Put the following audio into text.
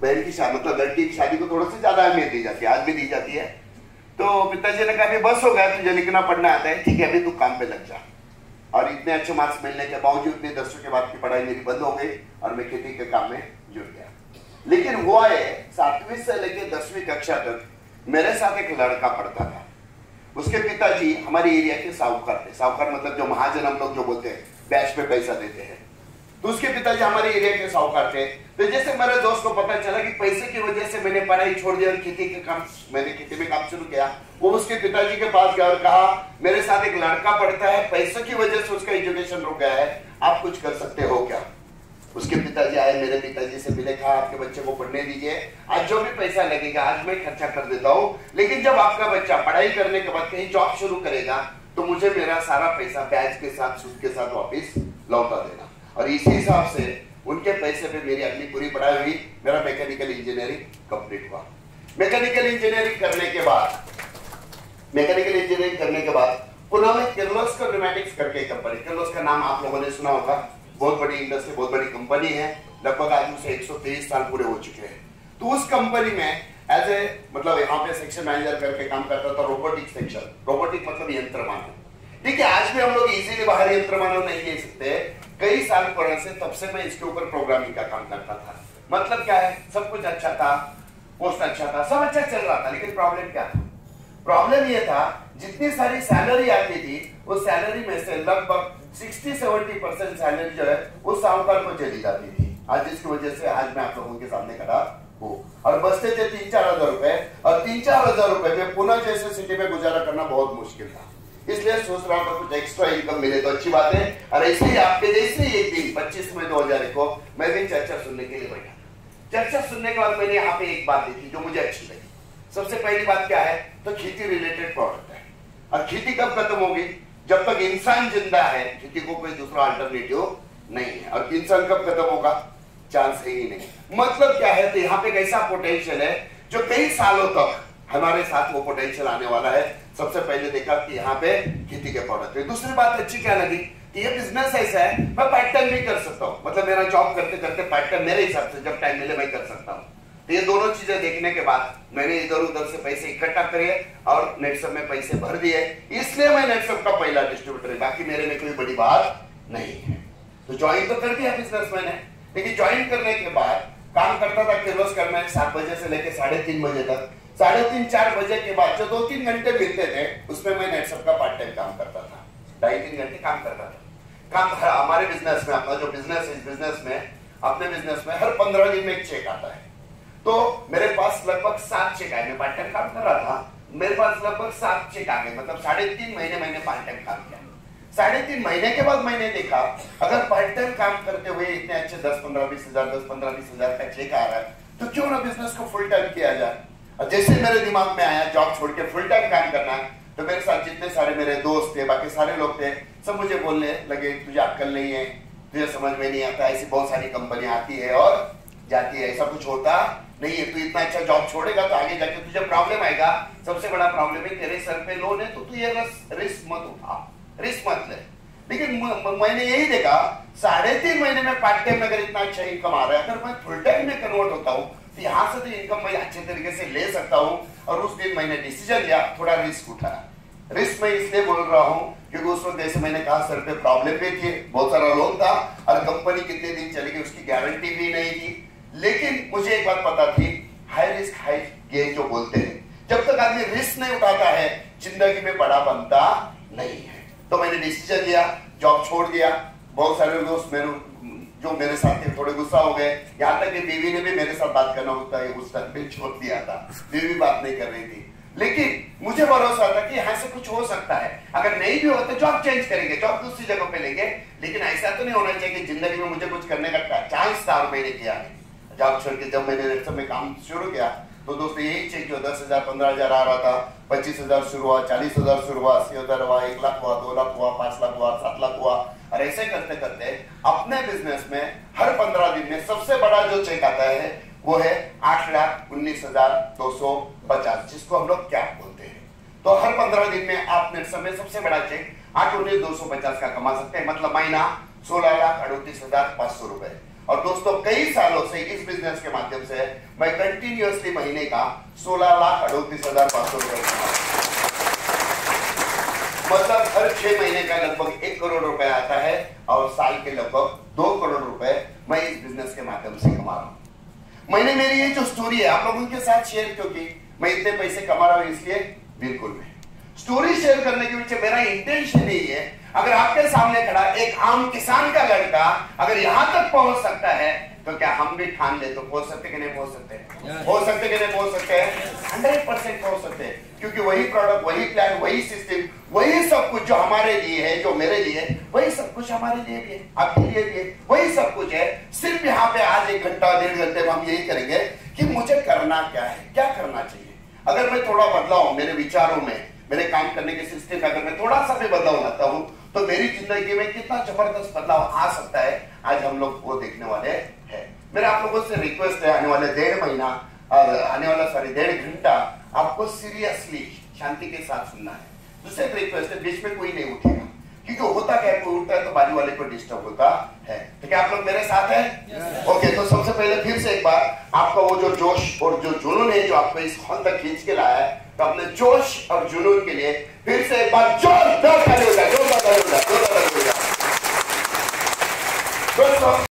बहन की शादी मतलब लड़की की शादी को थोड़ा सा ज्यादा अहमियत दी जाती है, आज भी दी जाती है। तो पिताजी ने कहा अभी बस हो गया, तुझे लिखना पढ़ना आता है, ठीक है अभी तू काम पे लग जा। और इतने अच्छे मार्क्स मिलने के बावजूद भी 10वीं के बाद की पढ़ाई मेरी बंद हो गई और मैं खेती के काम में जुड़ गया। लेकिन हुआ है 7वीं से लेकर 10वीं कक्षा तक मेरे साथ एक लड़का पढ़ता था। उसके पिताजी हमारे एरिया के साहूकार थे। साहूकार मतलब जो महाजन हम लोग जो बोलते हैं, बैच पे पैसा देते हैं। तो उसके पिताजी हमारे एरिया के साहूकार थे। तो जैसे मेरे दोस्त को पता चला कि पैसे की वजह से मैंने पढ़ाई छोड़ दिया और मैंने खेती में काम शुरू किया, वो उसके पिताजी के पास गया और कहा मेरे साथ एक लड़का पढ़ता है, पैसे की वजह से उसका एजुकेशन रुक गया है, आप कुछ कर सकते हो क्या? उसके पिताजी आए, मेरे पिताजी से मिले, कहा आपके बच्चे को पढ़ने दीजिए, आज जो भी पैसा लगेगा आज मैं खर्चा कर देता हूँ, लेकिन जब आपका बच्चा पढ़ाई करने के बाद कहीं जॉब शुरू करेगा तो मुझे मेरा सारा पैसा ब्याज के साथ सूद के साथ वापिस लौटा देना। और इसी हिसाब से उनके पैसे पे मेरी अगली पूरी पढ़ाई हुई। मेरा मैकेनिकल इंजीनियरिंग कंप्लीट हुआ। मैकेनिकल इंजीनियरिंग करने के बाद पुणे में किर्लोस्कर न्यूमैटिक्स करके कंपनी, किर्लोस्कर का नाम आप लोगों ने सुना होगा, बहुत बड़ी इंडस्ट्री, बहुत बड़ी कंपनी है, लगभग आज उसे 123 साल पूरे हो चुके हैं। तो उस कंपनी में एज ए मतलब यहाँ पे सेक्शन मैनेजर करके काम करता था, रोबोटिक सेक्शन। रोबोटिक मतलब यंत्र मानव। ठीक है, आज भी हम लोग इजीली बाहर यंत्र मानव नहीं ले सकते। कई साल पुराने से तब से मैं इसके ऊपर प्रोग्रामिंग का काम करता था। मतलब क्या है, सब कुछ अच्छा था, पोस्ट अच्छा था, सब अच्छा चल रहा था, लेकिन प्रॉब्लम क्या था? प्रॉब्लम ये था जितनी सारी सैलरी आती थी उस सैलरी में से लगभग 60-70% सैलरी जो है उस साहूकार को चली जाती थी। आज जिसकी वजह से आज मैं आप लोगों के सामने खड़ा हूँ। और बचते थे 3-4 हजार रुपए, और 3-4 हजार रुपए में पुणे जैसे सिटी में गुजारा करना बहुत मुश्किल था। इसलिए सोच रहा था कुछ एक्स्ट्रा इनकम मिले तो अच्छी बात है। और ऐसे ही आपके जैसे ही एक दिन 25 मई 2001 को मैं भी चर्चा सुनने के लिए बैठा। चर्चा सुनने के बाद मैंने यहाँ पे एक बात देखी जो मुझे अच्छी लगी। सबसे पहली बात क्या है, तो खेती रिलेटेड प्रोडक्ट है। और खेती कब खत्म होगी? जब तक इंसान जिंदा है खेती को कोई दूसरा अल्टरनेटिव नहीं है। और इंसान कब खत्म होगा? चांस है ही नहीं। मतलब क्या है, तो यहाँ पे एक ऐसा पोटेंशियल है जो कई सालों तक हमारे साथ वो पोटेंशियल आने वाला है। सबसे पहले देखा कि यहाँ पे खेती के प्रोडक्ट है। दूसरी बात अच्छी क्या लगी कि ये बिजनेस ऐसा है मैं पार्ट टाइम भी कर सकता हूँ। मतलब मेरा जॉब करते करते पार्ट टाइम मेरे हिसाब से जब टाइम मिले मैं कर सकता हूँ। तो ये दोनों चीजें देखने के बाद मैंने इधर उधर से पैसे इकट्ठा करे और नेटसप में पैसे भर दिए। इसलिए मैं नेटसप का पहला डिस्ट्रीब्यूटर है, बाकी मेरे में कोई बड़ी बात नहीं है। तो ज्वाइन तो कर दिया बिजनेस मैंने, लेकिन ज्वाइन करने के बाद काम करता था किर्लोस्कर में 7 बजे से लेकर 3:30 बजे तक। 3:30-4 बजे के बाद जो 2-3 घंटे मिलते थे उसमें मैं नेटसप का पार्ट टाइम काम करता था। 2.5-3 घंटे काम करता था। काम हमारे बिजनेस में, अपना जो बिजनेस है, इस बिजनेस में, अपने बिजनेस में हर 15 दिन में एक चेक आता है। तो मेरे पास लगभग 7 चेक आए। मैं पार्ट टाइम काम कर रहा था, मेरे पास लगभग 7 चेक आ गए। मतलब 3.5 महीने मैंने पार्ट टाइम काम किया। 3.5 महीने के बाद मैंने देखा अगर पार्ट टाइम काम करते हुए इतने अच्छे 10-15-20 हजार 10-15-20 हजार का चेक आ रहा है तो क्यों ना बिजनेस को फुल टाइम किया जाए। और जैसे मेरे दिमाग में आया जॉब छोड़ के फुल टाइम काम करना, तो मेरे साथ जितने सारे मेरे दोस्त थे, बाकी सारे लोग थे, सब मुझे बोलने लगे तुझे अक्ल नहीं है, तुझे समझ में नहीं आता, ऐसी बहुत सारी कंपनियां आती है और जाती है, ऐसा कुछ होता नहीं है। तू इतना अच्छा जॉब छोड़ेगा तो आगे जाके तुझे प्रॉब्लम आएगा। सबसे बड़ा प्रॉब्लम है तेरे सर पे लोन है, तो तू ये रिस्क मत उठा, रिस्क मत ले। लेकिन मैंने यही देखा 3.5 महीने में पार्ट टाइम में अगर इतना अच्छा इनकम आ रहा है, अगर मैं फुल टाइम में कन्वर्ट होता हूँ तो यहाँ से तो इनकम मैं अच्छे तरीके से ले सकता हूँ। और उस दिन मैंने डिसीजन लिया, थोड़ा रिस्क उठाया। रिस्क मैं इसलिए बोल रहा हूँ क्योंकि उस वक्त जैसे मैंने कहा सर पे प्रॉब्लम भी थी, बहुत सारा लोन था और कंपनी कितने दिन चलेगी उसकी गारंटी भी नहीं थी। लेकिन मुझे एक बात पता थी, हाई रिस्क हाई गेन जो बोलते हैं, जब तक आदमी रिस्क नहीं उठाता है जिंदगी में बड़ा बनता नहीं है। तो मैंने डिसीजन लिया, जॉब छोड़ दिया। बहुत सारे दोस्त जो मेरे साथ थे थोड़े गुस्सा हो गए, यहाँ तक कि बीवी ने भी मेरे साथ बात करना होता है उस टाइम पे छोड़ दिया था, बीवी बात नहीं कर रही थी। लेकिन मुझे भरोसा था कि यहाँ से कुछ हो सकता है, अगर नहीं भी होता जॉब चेंज करेंगे, जॉब दूसरी जगह पे लेंगे। लेकिन ऐसा तो नहीं होना चाहिए कि जिंदगी में मुझे कुछ करने का चांस था और मैंने किया नहीं। जॉब छोड़ के जब मैंने नेटसप में काम शुरू किया तो दोस्तों यही चेक जो 10,000 15,000 आ रहा था, 25,000 शुरू हुआ, 40,000 शुरू हुआ, 80,000 हुआ, 1 लाख हुआ, 2 लाख हुआ, 5 लाख हुआ, 7 लाख हुआ। और ऐसे करते करते अपने बिजनेस में हर 15 दिन में सबसे बड़ा जो चेक आता है वो है 8,19,250, जिसको हम लोग कैप बोलते हैं। तो हर 15 दिन में आप नेटसप में सबसे बड़ा चेक 8,19,250 का कमा सकते हैं। मतलब महीना 16,38,500 रुपए। और दोस्तों कई सालों से इस बिजनेस के माध्यम से मैं कंटिन्यूअसली महीने का 16,38,500 रुपए कमा रहा हूं। मतलब हर 6 महीने का लगभग 1 करोड़ रुपए आता है और साल के लगभग 2 करोड़ रुपए मैं इस बिजनेस के माध्यम से कमा रहा हूं। मैंने मेरी ये जो स्टोरी है आप लोगों के साथ शेयर क्यों की? मैं इतने पैसे कमा रहा हूं इसलिए? बिल्कुल नहीं। स्टोरी शेयर करने के पीछे मेरा इंटेंशन यही है, अगर आपके सामने खड़ा एक आम किसान का लड़का अगर यहां तक पहुंच सकता है तो क्या हम भी ठान ले तो पहुंच सकते कि नहीं पहुंच सकते? पहुंच सकते कि नहीं पहुंच सकते हैं? 100% पहुंच सकते हैं, क्योंकि वही प्रोडक्ट, वही प्लान, वही सिस्टम, वही सब कुछ जो हमारे लिए है, जो मेरे लिए है, वही सब कुछ हमारे लिए भी है, आपके लिए भी है, वही सब कुछ है। सिर्फ यहाँ पे आज 1 घंटा 1.5 घंटे में हम यही करेंगे कि मुझे करना क्या है, क्या करना चाहिए। अगर मैं थोड़ा बदलाव मेरे विचारों में, मेरे काम करने के सिस्टम में अगर मैं थोड़ा सा भी बदलाव लाता हूं तो मेरी जिंदगी में कितना जबरदस्त बदलाव आ सकता है, आज हम लोग वो देखने वाले हैं। मेरा आप लोगों से रिक्वेस्ट है, आने वाले 1.5 घंटा आपको सीरियसली शांति के साथ सुनना है। दूसरे रिक्वेस्ट है, बीच में कोई नहीं उठेगा, क्योंकि होता क्या है, कोई उठता है तो बाजू वाले को डिस्टर्ब होता है। तो क्या आप लोग मेरे साथ हैं? ओके, तो सबसे पहले फिर से एक बार आपका वो जो जोश और जो जुनून है जो आपको इस हॉल तक खींच के लाया है, तो अपने जोश और जुनून के लिए फिर से एक बार जोरदार ताली हो जाए, जोरदार ताली हो जाए, जोरदार ताली हो जाए। दोस्तों